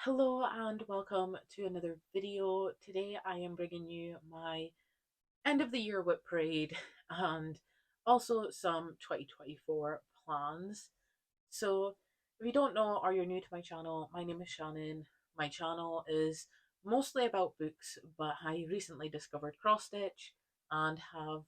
Hello and welcome to another video. Today I am bringing you my end of the year whip parade and also some 2024 plans. So if you don't know or you're new to my channel, my name is Shannon. My channel is mostly about books, but I recently discovered cross stitch and have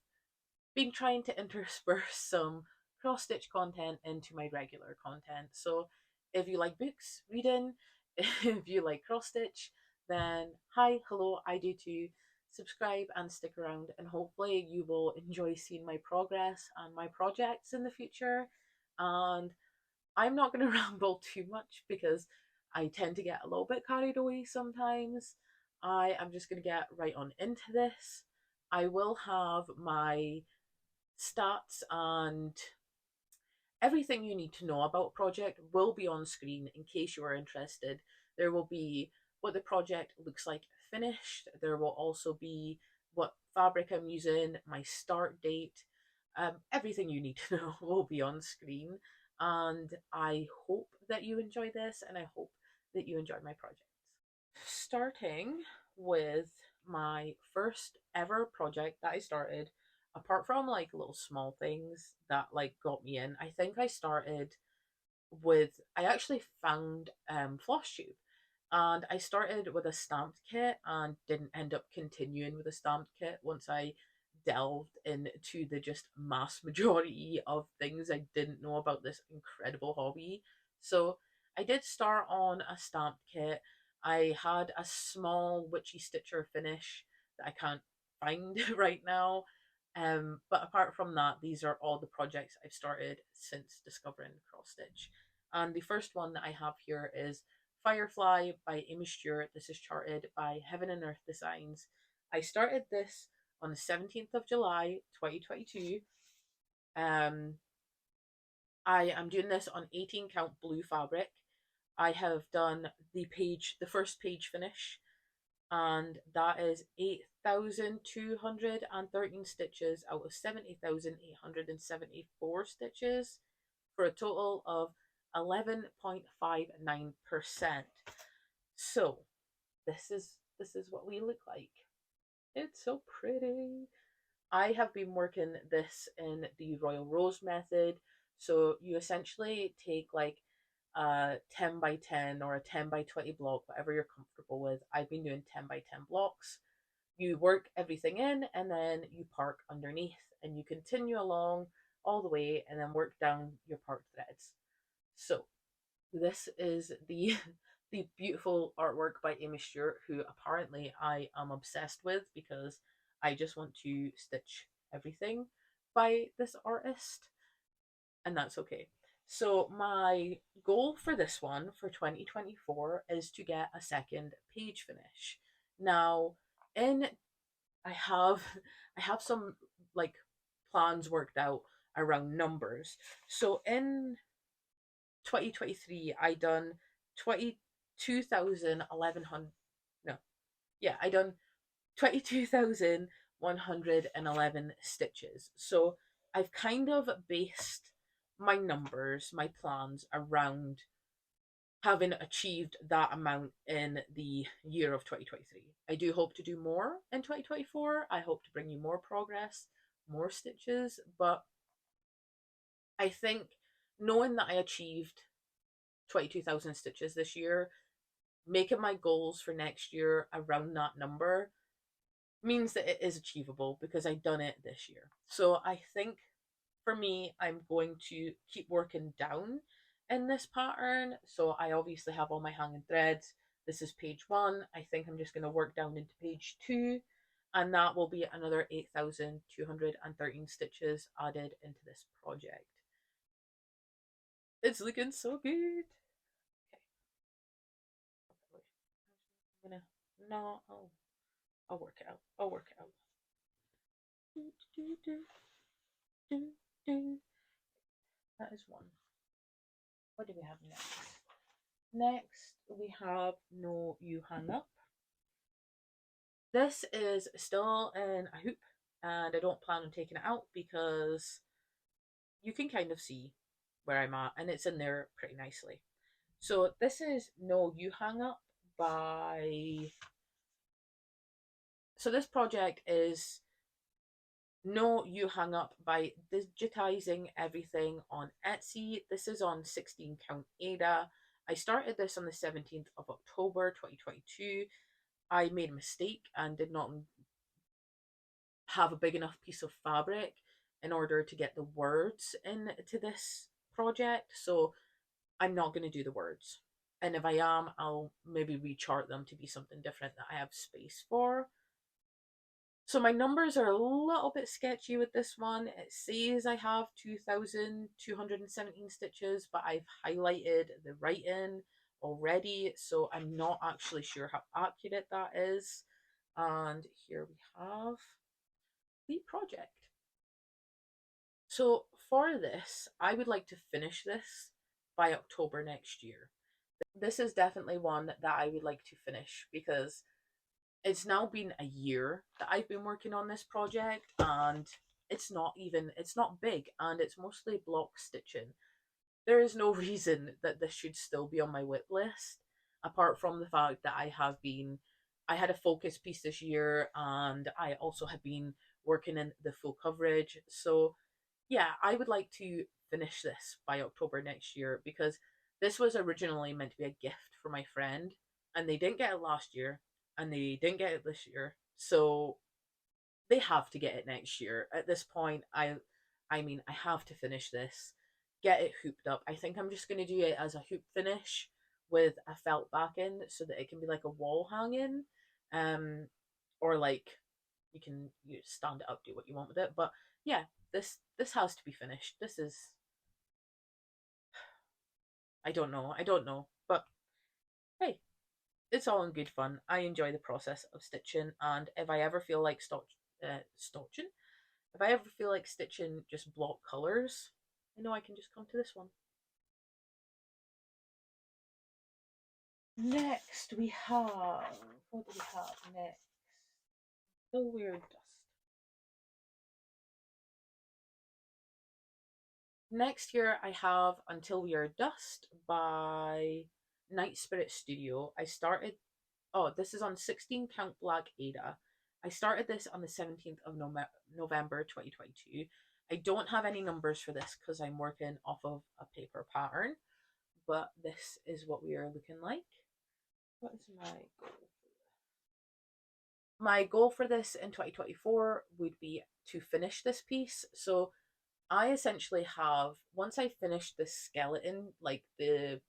been trying to intersperse some cross stitch content into my regular content. So if you like books, reading, if you like cross stitch, then hi, hello, I do too. Subscribe and stick around, and hopefully, you will enjoy seeing my progress and my projects in the future. And I'm not going to ramble too much because I tend to get a little bit carried away sometimes. I am just going to get right on into this. I will have my stats and everything you need to know about a project will be on screen in case you are interested. There will be what the project looks like finished. There will also be what fabric I'm using, my start date. Everything you need to know will be on screen. And I hope that you enjoy this and I hope that you enjoy my projects. Starting with my first ever project that I started, apart from like little small things that like got me in, I think I started with I actually found floss tube, and I started with a stamped kit and didn't end up continuing with a stamped kit once I delved into the just mass majority of things I didn't know about this incredible hobby. So I did start on a stamped kit. I had a small witchy stitcher finish that I can't find right now. But apart from that, these are all the projects I've started since discovering cross stitch. And the first one that I have here is Firefly by Amy Stewart. This is charted by Heaven and Earth Designs. I started this on the 17th of July 2022. Um, I am doing this on 18 count blue fabric. I have done the first page finish, and that is 8,213 stitches out of 70,874 stitches for a total of 11.59%. So this is what we look like. It's so pretty. I have been working this in the Royal Rose method. So you essentially take like a 10 by 10 or a 10 by 20 block, whatever you're comfortable with. I've been doing 10 by 10 blocks. You work everything in and then you park underneath and you continue along all the way and then work down your part threads. So this is the the beautiful artwork by Amy Stewart, who apparently I am obsessed with because I just want to stitch everything by this artist, and that's okay. So my goal for this one for 2024 is to get a second page finish. Now, in I have I have some like plans worked out around numbers. So in 2023 I done 22,100, no, yeah, I done 22,111 stitches. So I've kind of based my numbers, my plans around having achieved that amount in the year of 2023. I do hope to do more in 2024. I hope to bring you more progress, more stitches, but I think knowing that I achieved 22,000 stitches this year, making my goals for next year around that number means that it is achievable because I've done it this year. So I think for me, I'm going to keep working down in this pattern. So I obviously have all my hanging threads. This is page one. I think I'm just going to work down into page two, and that will be another 8,213 stitches added into this project. It's looking so good. Okay. I'm gonna no, I'll work it out. I'll work it out. Do, do, do, do, do. That is one. What do we have next? Next, we have No You Hang Up. This is still in a hoop, and I don't plan on taking it out because you can kind of see where I'm at, and it's in there pretty nicely. So this is No You Hang Up by. So this project is No You Hang Up by digitizing everything on Etsy. This is on 16 count Ada. I started this on the 17th of October 2022. I made a mistake and did not have a big enough piece of fabric in order to get the words into this project. So I'm not going to do the words. And if I am, I'll maybe rechart them to be something different that I have space for. So my numbers are a little bit sketchy with this one. It says I have 2,217 stitches, but I've highlighted the writing already, so I'm not actually sure how accurate that is. And here we have the project. So for this, I would like to finish this by October next year. This is definitely one that I would like to finish because it's now been a year that I've been working on this project, and it's not big, and it's mostly block stitching. There is no reason that this should still be on my WIP list, apart from the fact that I had a focus piece this year, and I also had been working in the full coverage. So yeah, I would like to finish this by October next year because this was originally meant to be a gift for my friend, and they didn't get it last year, and they didn't get it this year. So they have to get it next year. At this point, I mean, I have to finish this, get it hooped up. I think I'm just going to do it as a hoop finish with a felt backing so that it can be like a wall hanging, um, or like you stand it up, do what you want with it. But yeah, this has to be finished. This is I don't know, but hey, it's all in good fun. I enjoy the process of stitching, and if I ever feel like stitching, if I ever feel like stitching just block colors, I know I can just come to this one. Next we have what do we have next? Still Weird Dust. Next year I have Until We Are Dust by Night Spirit Studio. I started this is on 16 count black Ada. I started this on the 17th of November 2022. I don't have any numbers for this because I'm working off of a paper pattern, but this is what we are looking like. What is my goal? My goal for this in 2024 would be to finish this piece. So I essentially have, once I finish this skeleton, like the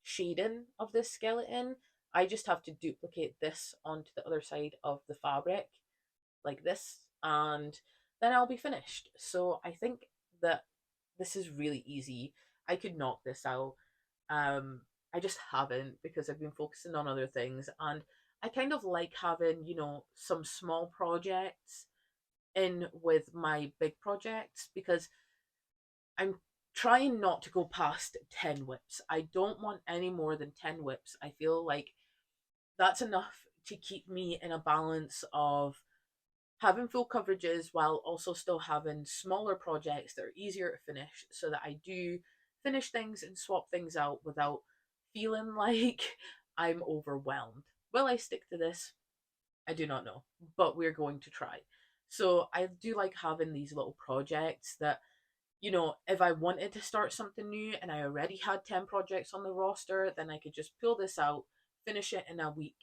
shading of this skeleton, I just have to duplicate this onto the other side of the fabric like this, and then I'll be finished. So I think that this is really easy. I could knock this out. Um, I just haven't because I've been focusing on other things, and I kind of like having, some small projects in with my big projects because I'm trying not to go past 10 whips. I don't want any more than 10 whips. I feel like that's enough to keep me in a balance of having full coverages while also still having smaller projects that are easier to finish so that I do finish things and swap things out without feeling like I'm overwhelmed. Will I stick to this? I do not know, but we're going to try. So I do like having these little projects that, if I wanted to start something new and I already had 10 projects on the roster, then I could just pull this out, finish it in a week,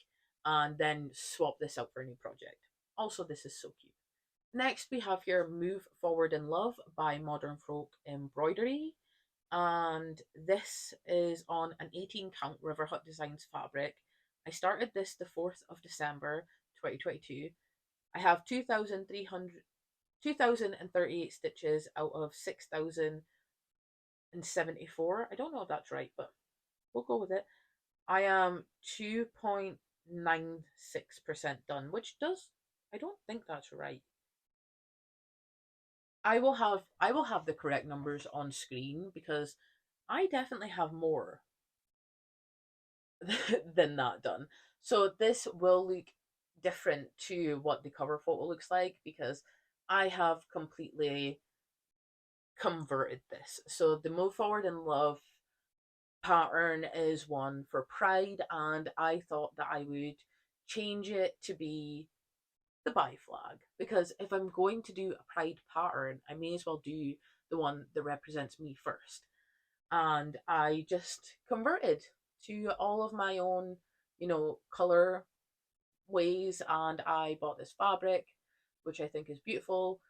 and then swap this out for a new project. Also, this is so cute. Next, we have here Move Forward in Love by Modern Folk Embroidery. And this is on an 18 count River Hut Designs fabric. I started this the 4th of December 2022. I have 2,038 stitches out of 6,074. I don't know if that's right, but we'll go with it. I am 2.96% done, which I don't think that's right. I will have the correct numbers on screen because I definitely have more than that done. So this will look different to what the cover photo looks like because I have completely converted this. So the Move Forward in Love pattern is one for Pride, and I thought that I would change it to be the bi flag, because if I'm going to do a Pride pattern, I may as well do the one that represents me first. And I just converted to all of my own, color ways, and I bought this fabric, which I think is beautiful.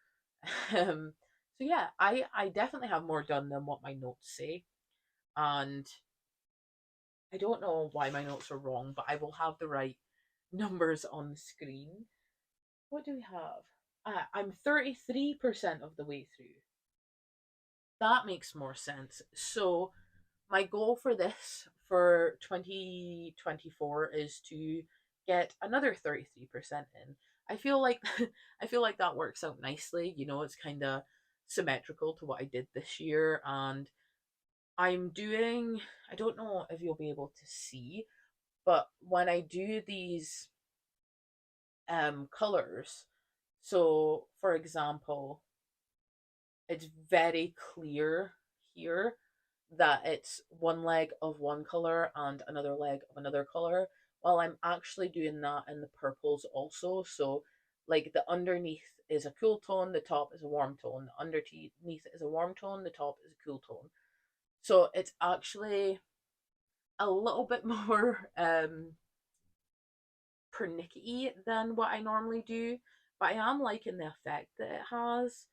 um, so yeah, I definitely have more done than what my notes say, and I don't know why my notes are wrong, but I will have the right numbers on the screen. What do we have? I'm 33% of the way through. That makes more sense. So, my goal for this for 2024 is to get another 33% in. I feel like I feel like that works out nicely. It's kind of symmetrical to what I did this year, and I'm doing I don't know if you'll be able to see, but when I do these colors, so for example, it's very clear here that it's one leg of one color and another leg of another color, while I'm actually doing that in the purples also. So like the underneath is a cool tone, the top is a warm tone, the underneath is a warm tone, the top is a cool tone. So it's actually a little bit more pernickety than what I normally do, but I am liking the effect that it has.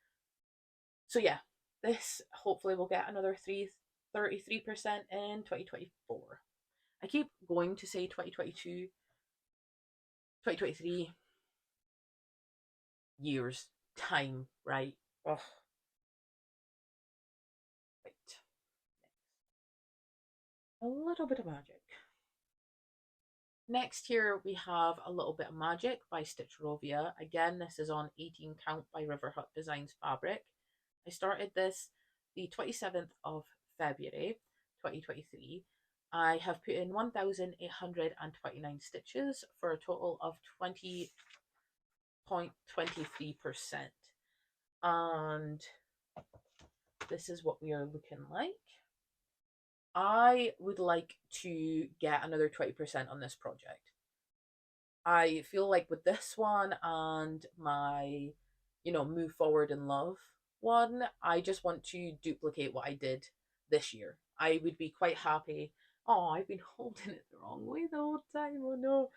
So yeah, this hopefully will get another 33% in 2024. I keep going to say 2022, 2023 years time, right? Ugh. Right. A little bit of magic. Next here we have A Little Bit of Magic by Stitch Rovia. Again, this is on 18 Count by River Hut Designs fabric. I started this the 27th of February 2023. I have put in 1,829 stitches for a total of 20.23%. And this is what we are looking like. I would like to get another 20% on this project. I feel like with this one and my, Move Forward in Love one, I just want to duplicate what I did this year. I would be quite happy. Oh, I've been holding it the wrong way the whole time. Oh no.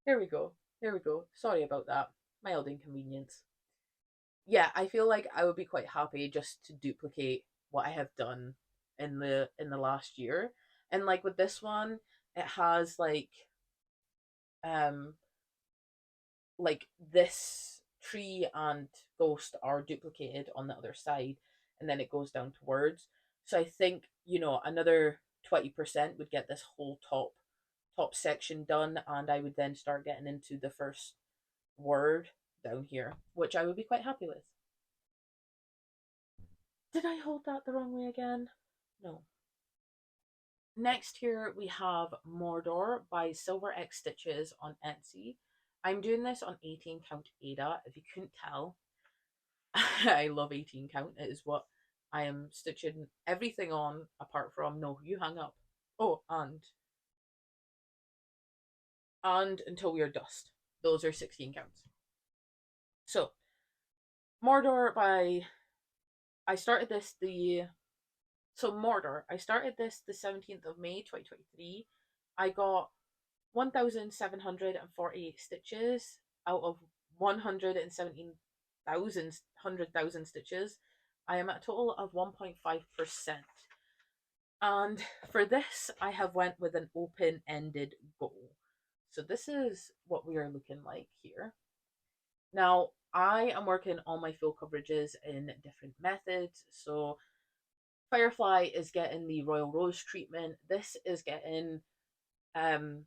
Here we go. Here we go. Sorry about that. Mild inconvenience. Yeah, I feel like I would be quite happy just to duplicate what I have done in the last year. And like with this one, it has um like this tree and ghost are duplicated on the other side, and then it goes down to words. So I think, another 20% would get this whole top section done, and I would then start getting into the first word down here, which I would be quite happy with. Did I hold that the wrong way again? No. Next here we have Mordor by Silver X Stitches on Etsy. I'm doing this on 18 count Ada, if you couldn't tell. I love 18 count. It is what I am stitching everything on, apart from, no, you hang up. Oh, and Until We Are Dust. Those are 16 counts. So, Mordor by I started this the so Mordor. I started this the 17th of May 2023. I got 1,748 stitches out of 117,000 stitches. I am at a total of 1.5%. And for this, I have went with an open-ended goal. So this is what we are looking like here. Now, I am working on my full coverages in different methods. So Firefly is getting the Royal Rose treatment. This is getting um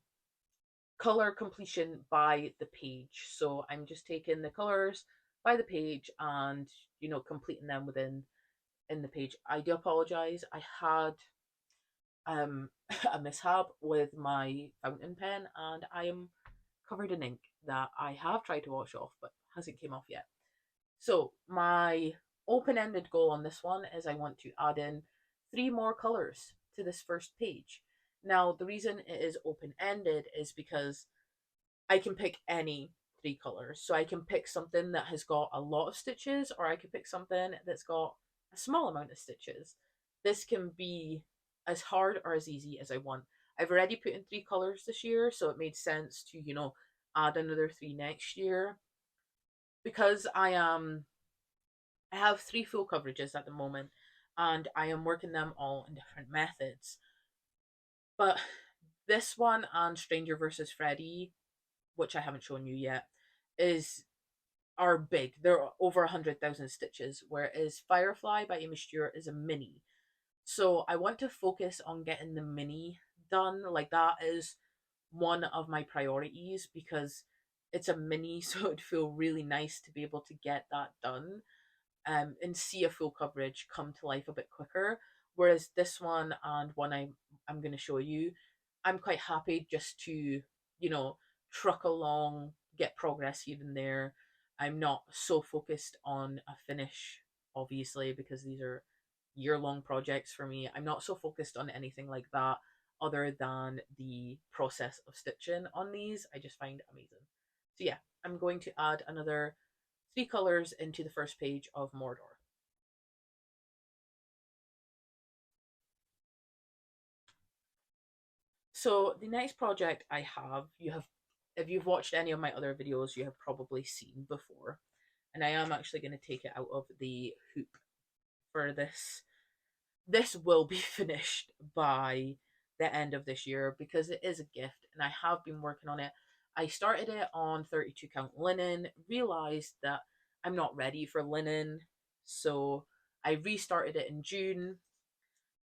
color completion by the page. So I'm just taking the colors by the page and completing them in the page. I do apologize. I had a mishap with my fountain pen, and I am covered in ink that I have tried to wash off but hasn't came off yet. So my open-ended goal on this one is I want to add in 3 more colors to this first page. Now, the reason it is open-ended is because I can pick any three colors. So I can pick something that has got a lot of stitches, or I can pick something that's got a small amount of stitches. This can be as hard or as easy as I want. I've already put in three colors this year, so it made sense to, add another three next year. Because I have three full coverages at the moment, and I am working them all in different methods. But this one and Stranger versus Freddy, which I haven't shown you yet, is are big. They're over 100,000 stitches, whereas Firefly by Amy Stewart is a mini. So I want to focus on getting the mini done. Like, that is one of my priorities because it's a mini, so it'd feel really nice to be able to get that done, and see a full coverage come to life a bit quicker. Whereas this one and one I'm going to show you, I'm quite happy just to, truck along, get progress here and there. I'm not so focused on a finish, obviously, because these are year-long projects for me. I'm not so focused on anything like that other than the process of stitching on these. I just find amazing. So yeah, I'm going to add another three colors into the first page of Mordor. So the next project I have, if you've watched any of my other videos, you have probably seen before. And I am actually going to take it out of the hoop for this. This will be finished by the end of this year because it is a gift and I have been working on it. I started it on 32 count linen, realized that I'm not ready for linen, so I restarted it in June.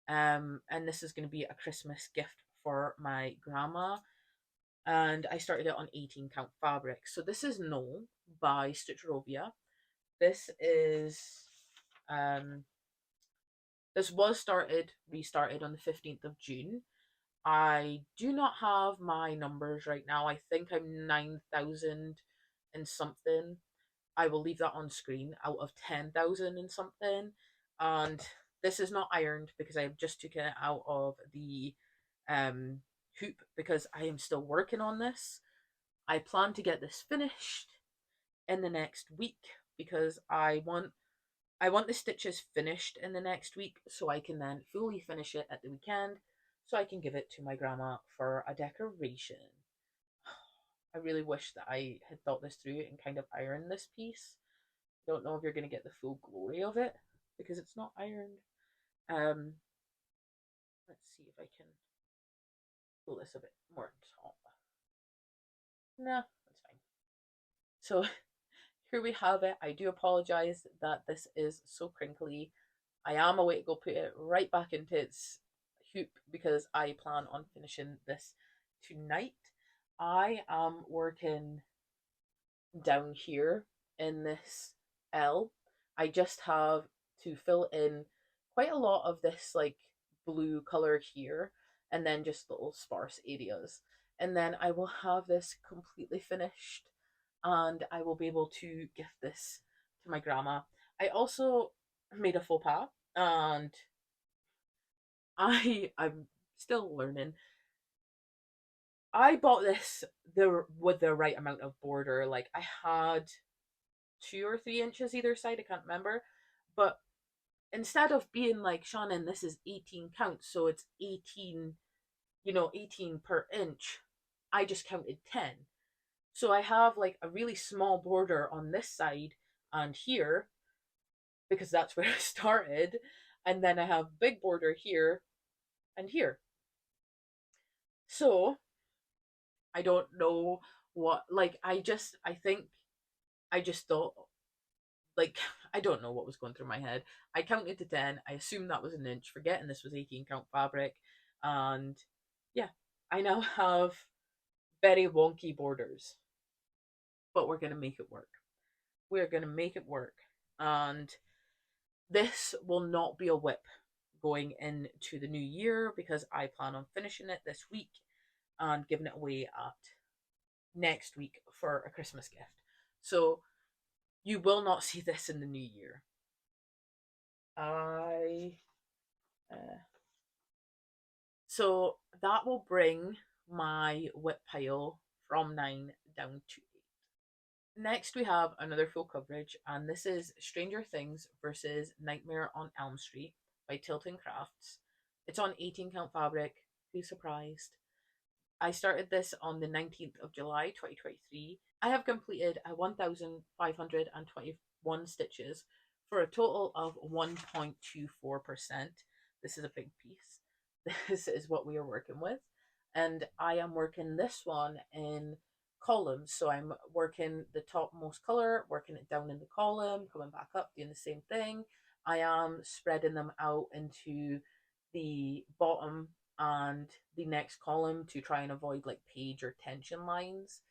And this is going to be a Christmas gift for my grandma. And I started it on 18 count fabric. So this is No by Stitcherovia. This is um this was restarted on the 15th of June. I do not have my numbers right now. I think I'm 9,000 and something. I will leave that on screen out of 10,000 and something. And this is not ironed because I just took it out of the um, hoop because I am still working on this. I plan to get this finished in the next week because I want the stitches finished in the next week so I can then fully finish it at the weekend so I can give it to my grandma for a decoration. I really wish that I had thought this through and kind of ironed this piece. Don't know if you're going to get the full glory of it because it's not ironed. Um, let's see if I can pull this a bit more top. No, that's fine. So here we have it. I do apologize that this is so crinkly. I am away to go put it right back into its hoop because I plan on finishing this tonight. I am working down here in this L. I just have to fill in quite a lot of this like blue color here and then just little sparse areas. And then I will have this completely finished and I will be able to gift this to my grandma. I also made a faux pas and I'm still learning. I bought this with the right amount of border. Like I had 2 or 3 inches either side, I can't remember. But instead of being like, Shannon, this is 18 counts, so it's 18, 18 per inch, I just counted 10. So I have like a really small border on this side and here, because that's where I started. And then I have big border here and here. So I don't know what, like, I think I just thought, like, I don't know what was going through my head. I counted to 10. I assumed that was an inch, forgetting this was 18 count fabric. And yeah, I now have very wonky borders, but we're going to make it work. We're going to make it work. And this will not be a whip going into the new year because I plan on finishing it this week and giving it away at next week for a Christmas gift. So you will not see this in the new year. I So that will bring my whip pile from 9 down to 8. Next, we have another full coverage, and this is Stranger Things versus Nightmare on Elm Street by Tilton Crafts. It's on 18 count fabric. Who's surprised? I started this on the 19th of July 2023. I have completed 1,521 stitches for a total of 1.24%. This is a big piece. This is what we are working with. And I am working this one in columns. So I'm working the topmost color, working it down in the column, coming back up, doing the same thing. I am spreading them out into the bottom and the next column to try and avoid like page or tension lines.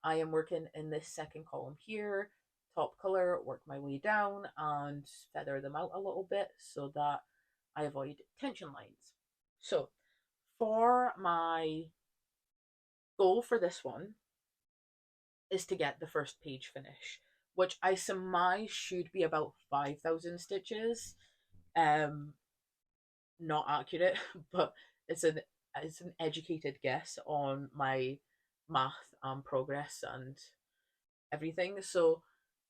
I am working in this second column here, top color, work my way down and feather them out a little bit so that I avoid tension lines. So for my goal for this one is to get the first page finish, which I surmise should be about 5,000 stitches. Um, Not accurate, but it's an it's an educated guess on my math and progress and everything. So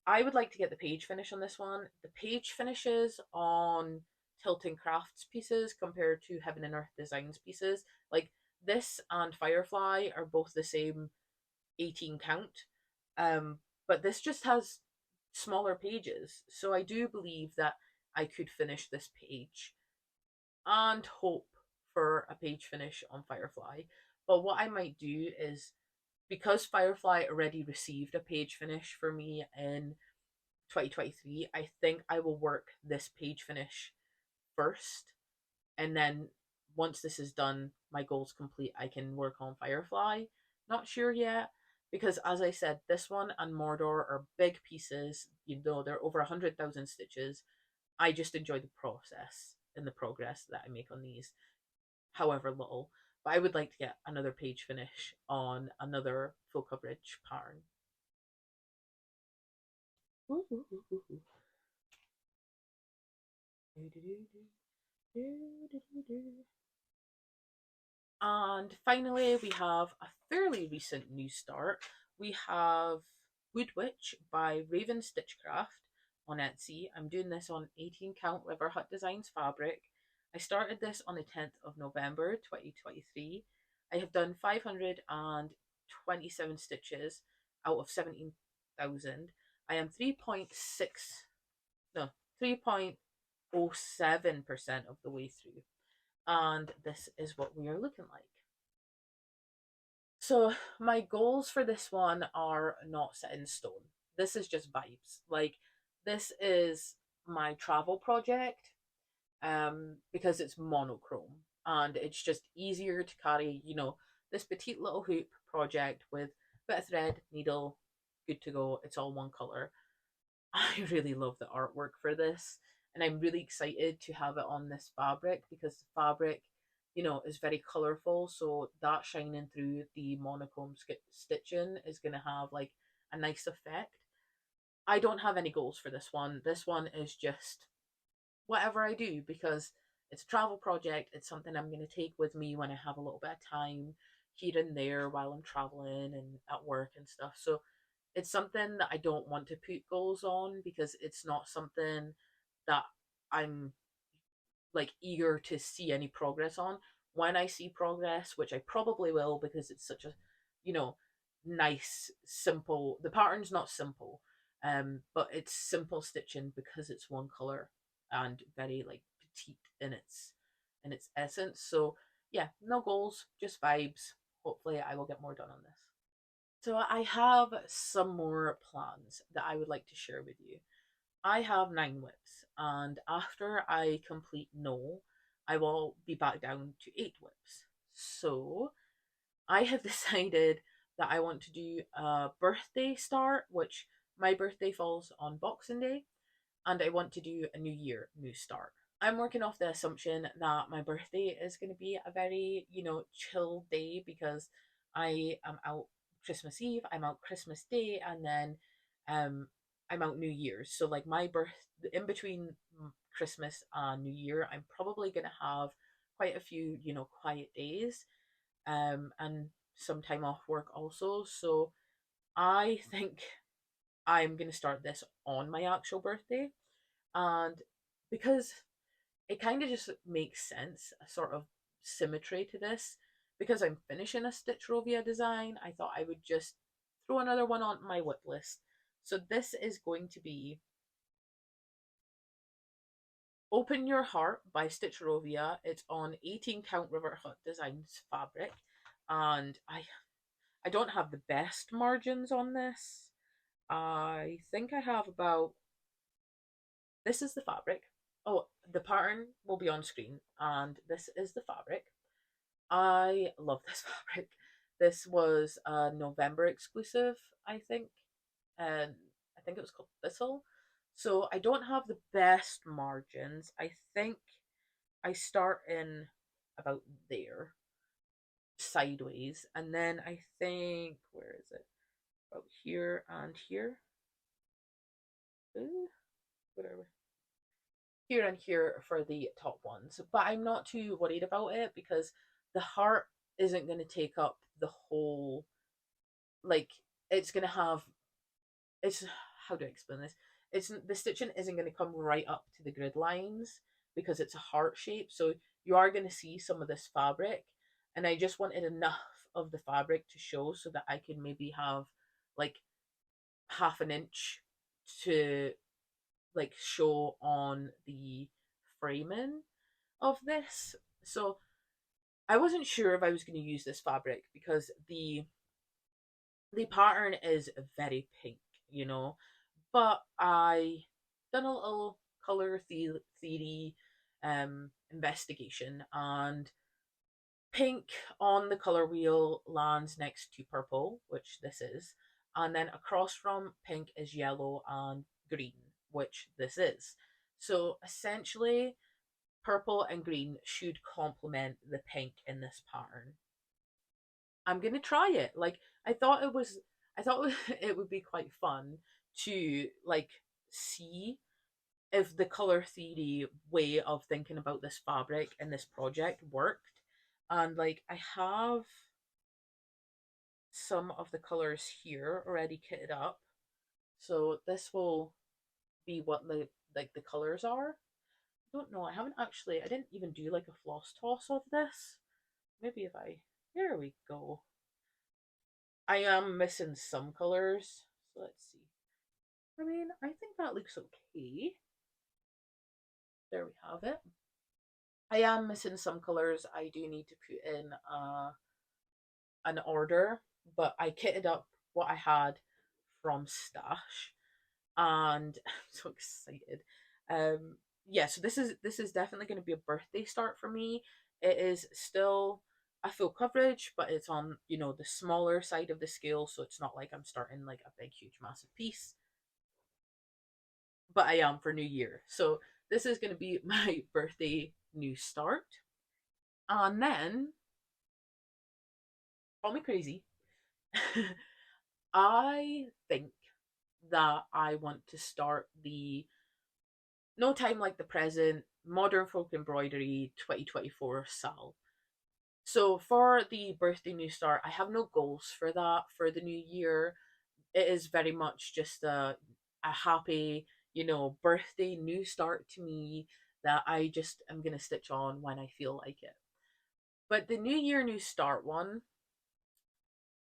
I would like to get the page finish on this one. The page finishes on Tilting Crafts pieces compared to Heaven and Earth Designs pieces. Like this and Firefly are both the same 18 count. But this just has smaller pages. So I do believe that I could finish this page and hope for a page finish on Firefly. But what I might do is, because Firefly already received a page finish for me in 2023, I think I will work this page finish first. And then once this is done, my goal's complete, I can work on Firefly. Not sure yet. Because as I said, this one and Mordor are big pieces. You know, they're over 100,000 stitches. I just enjoy the process and the progress that I make on these, however little. But I would like to get another page finish on another full coverage pattern. And finally, we have a fairly recent new start. We have Wood Witch by Raven Stitchcraft on Etsy. I'm doing this on 18 count River Hut Designs fabric. I started this on the 10th of November 2023. I have done 527 stitches out of 17,000. I am 3.6, no, 3.07% of the way through. And this is what we are looking like. So my goals for this one are not set in stone. This is just vibes. Like this is my travel project because it's monochrome and it's just easier to carry, this petite little hoop project with a bit of thread, needle, good to go. It's all one color. I really love the artwork for this, and I'm really excited to have it on this fabric because the fabric, is very colorful. So that shining through the monochrome stitching is going to have like a nice effect. I don't have any goals for this one. This one is just whatever I do because it's a travel project. It's something I'm going to take with me when I have a little bit of time here and there while I'm traveling and at work and stuff. So it's something that I don't want to put goals on because it's not something that I'm like eager to see any progress on. When I see progress, which I probably will because it's such a, you know, nice, simple, the pattern's not simple, but it's simple stitching because it's one color and very like petite in its essence. So yeah, no goals, just vibes. Hopefully I will get more done on this. So I have some more plans that I would like to share with you. I have 9 whips, and after I complete no, I will be back down to 8 whips. So I have decided that I want to do a birthday start, which my birthday falls on Boxing Day, and I want to do a New Year new start. I'm working off the assumption that my birthday is going to be a very, chill day because I am out Christmas Eve, I'm out Christmas Day, and then um, I'm out New Year's. So, like, my birth in between Christmas and New Year, I'm probably going to have quite a few, quiet days, and some time off work also. So I think I'm going to start this on my actual birthday. And because it kind of just makes sense, a sort of symmetry to this, because I'm finishing a Stitch Rovia design, I thought I would just throw another one on my whip list. So this is going to be Open Your Heart by Stitch Rovia. It's on 18 count River Hut Designs fabric, and I don't have the best margins on this. I think I have about, this is the fabric. Oh, the pattern will be on screen, and this is the fabric. I love this fabric. This was a November exclusive, I think, and I think it was called Thistle. So I don't have the best margins. I think I start in about there, sideways, and then I think, where is it? About here and here. Ooh, whatever. Here and here for the top ones. But I'm not too worried about it because the heart isn't going to take up the whole, like, it's going to have, it's, how do I explain this? It's, the stitching isn't going to come right up to the grid lines because it's a heart shape. So you are going to see some of this fabric. And I just wanted enough of the fabric to show so that I could maybe have like half an inch to like show on the framing of this. So I wasn't sure if I was going to use this fabric because the pattern is very pink, but I done a little color theory investigation, and pink on the color wheel lands next to purple, which this is, and then across from pink is yellow and green, which this is. So essentially, purple and green should complement the pink in this pattern. I'm gonna try it. Like I thought it would be quite fun to like see if the color theory way of thinking about this fabric and this project worked. And like I have some of the colors here already kitted up. So this will be what the colors are. I don't know. I didn't even do like a floss toss of this. Maybe if I, there we go. I am missing some colors. So let's see. I mean, I think that looks okay. There we have it. I am missing some colors. I do need to put in an order, but I kitted up what I had from Stash, and I'm so excited. Yeah, so this is definitely going to be a birthday start for me. It is still a full coverage, but it's on, the smaller side of the scale, so it's not like I'm starting like a big, huge, massive piece. But I am for New Year. So this is going to be my birthday new start. And then, call me crazy, I think that I want to start the No Time Like the Present Modern Folk Embroidery 2024 SAL. So for the birthday new start, I have no goals for that for the new year. It is very much just a happy, birthday new start to me that I just am gonna stitch on when I feel like it. But the new year new start one,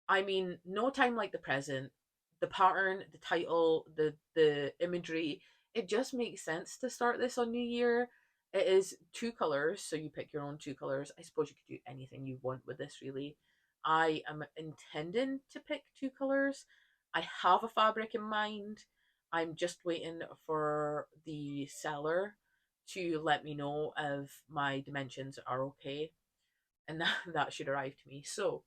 I mean, No Time Like the Present, the pattern, the title, the imagery, it just makes sense to start this on New Year. It is two colors, so you pick your own two colors. I suppose you could do anything you want with this, really. I am intending to pick two colors. I have a fabric in mind. I'm just waiting for the seller to let me know if my dimensions are okay, and that should arrive to me. So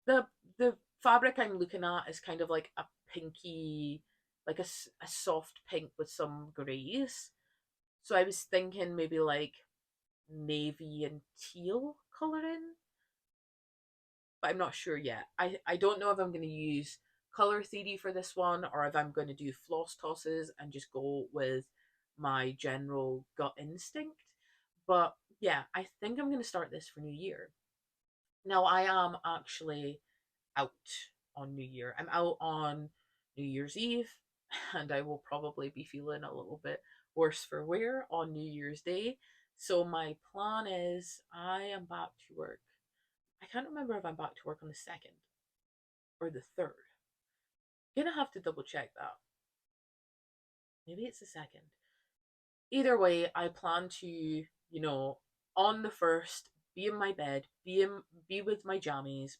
the the fabric I'm looking at is kind of like a pinky, like a soft pink with some grays. So I was thinking maybe like navy and teal coloring, but I'm not sure yet. I don't know if I'm going to use color theory for this one or if I'm going to do floss tosses and just go with my general gut instinct. But yeah, I think I'm going to start this for New Year. Now, I am actually out on New Year. I'm out on New Year's Eve, and I will probably be feeling a little bit worse for wear on New Year's Day. So my plan is I am back to work. I can't remember if I'm back to work on the 2nd or the 3rd. Gonna have to double check that. Maybe it's the 2nd. Either way, I plan to, on the 1st, be in my bed, be with my jammies,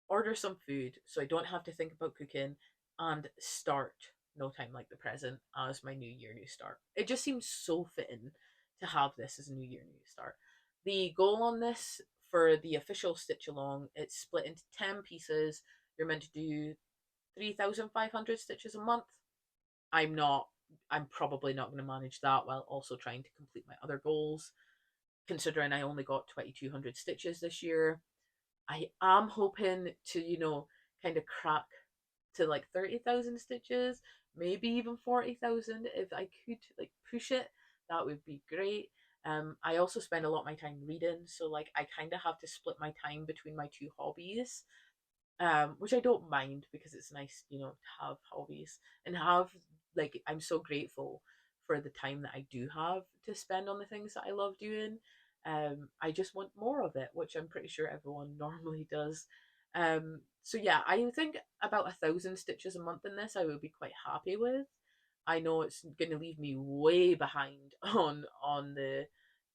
order some food so I don't have to think about cooking, and start No Time Like the Present as my New Year New Start. It just seems so fitting to have this as a New Year New Start. The goal on this for the official stitch along, it's split into 10 pieces. You're meant to do 3,500 stitches a month. I'm not, I'm probably not going to manage that while also trying to complete my other goals, considering I only got 2,200 stitches this year. I am hoping to, kind of crack to like 30,000 stitches, maybe even 40,000 if I could like push it. That would be great. I also spend a lot of my time reading, so like I kind of have to split my time between my two hobbies, which I don't mind because it's nice, to have hobbies and have like I'm so grateful for the time that I do have to spend on the things that I love doing. I just want more of it, which I'm pretty sure everyone normally does. So yeah, I think about 1,000 stitches a month in this I would be quite happy with. I know it's going to leave me way behind on the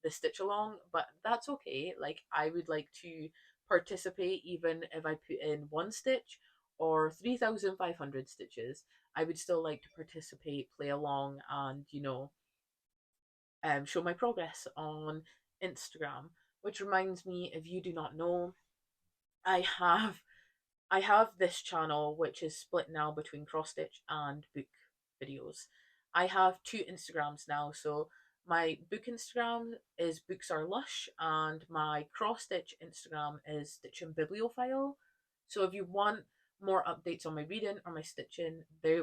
stitch along, but that's okay. Like I would like to participate even if I put in one stitch or 3,500 stitches. I would still like to participate, play along, and show my progress on Instagram. Which reminds me, if you do not know, I have I have this channel which is split now between cross stitch and book videos. I have two Instagrams now, so my book Instagram is Books Are Lush, and my cross stitch Instagram is Stitching Bibliophile. So if you want more updates on my reading or my stitching, they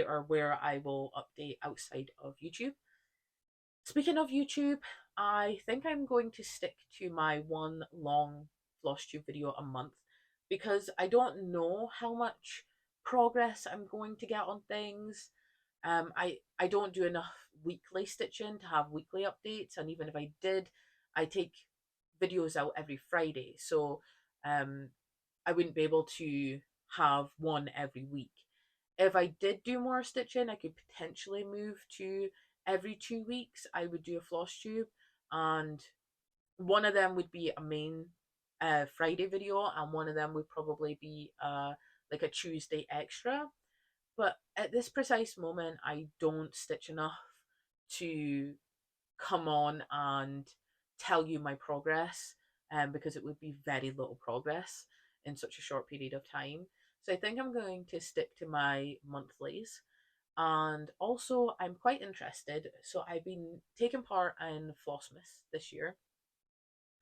are where I will update outside of YouTube. Speaking of YouTube, I think I'm going to stick to my one long floss tube video a month because I don't know how much progress I'm going to get on things. I don't do enough weekly stitching to have weekly updates, and even if I did, I take videos out every Friday, so um, I wouldn't be able to have one every week. If I did do more stitching, I could potentially move to every 2 weeks. I would do a floss tube, and one of them would be a main Friday video, and one of them would probably be like a Tuesday extra. But at this precise moment, I don't stitch enough to come on and tell you my progress, because it would be very little progress in such a short period of time. So I think I'm going to stick to my monthlies. And also, I'm quite interested. So I've been taking part in Flossmas this year,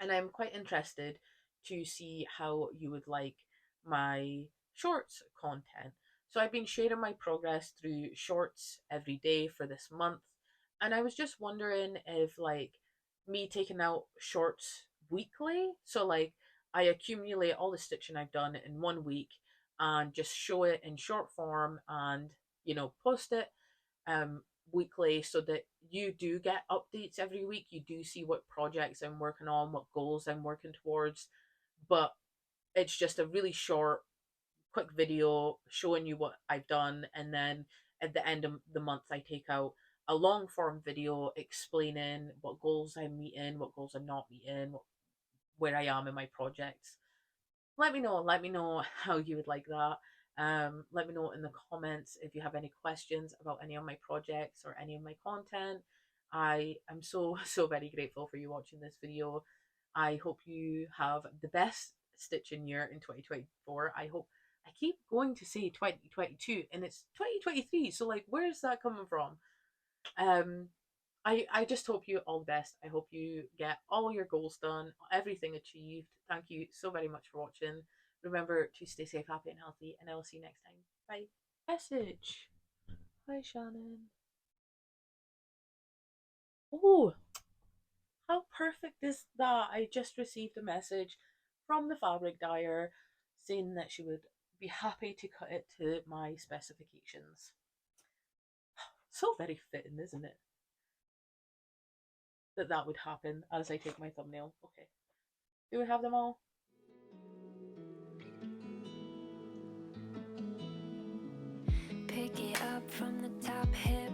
and I'm quite interested to see how you would like my shorts content. So I've been sharing my progress through shorts every day for this month, and I was just wondering if like me taking out shorts weekly, so like I accumulate all the stitching I've done in one week and just show it in short form and post it weekly so that you do get updates every week. You do see what projects I'm working on, what goals I'm working towards. But it's just a really short, quick video showing you what I've done. And then at the end of the month, I take out a long form video explaining what goals I'm meeting, what goals I'm not meeting, where I am in my projects. Let me know how you would like that. Let me know in the comments if you have any questions about any of my projects or any of my content. I am so so very grateful for you watching this video. I hope you have the best stitching year in 2024. I keep going to say 2022 and it's 2023, so like where's that coming from? um I just hope you all the best. I hope you get all your goals done, everything achieved. Thank you so very much for watching. Remember to stay safe, happy, and healthy, and I will see you next time. Bye. Message. Hi, Shannon. Oh, How perfect is that? I just received a message from the fabric dyer saying that she would be happy to cut it to my specifications. So very fitting, isn't it? That that would happen as I take my thumbnail. Okay. Do we have them all? Pick it up from the top, hit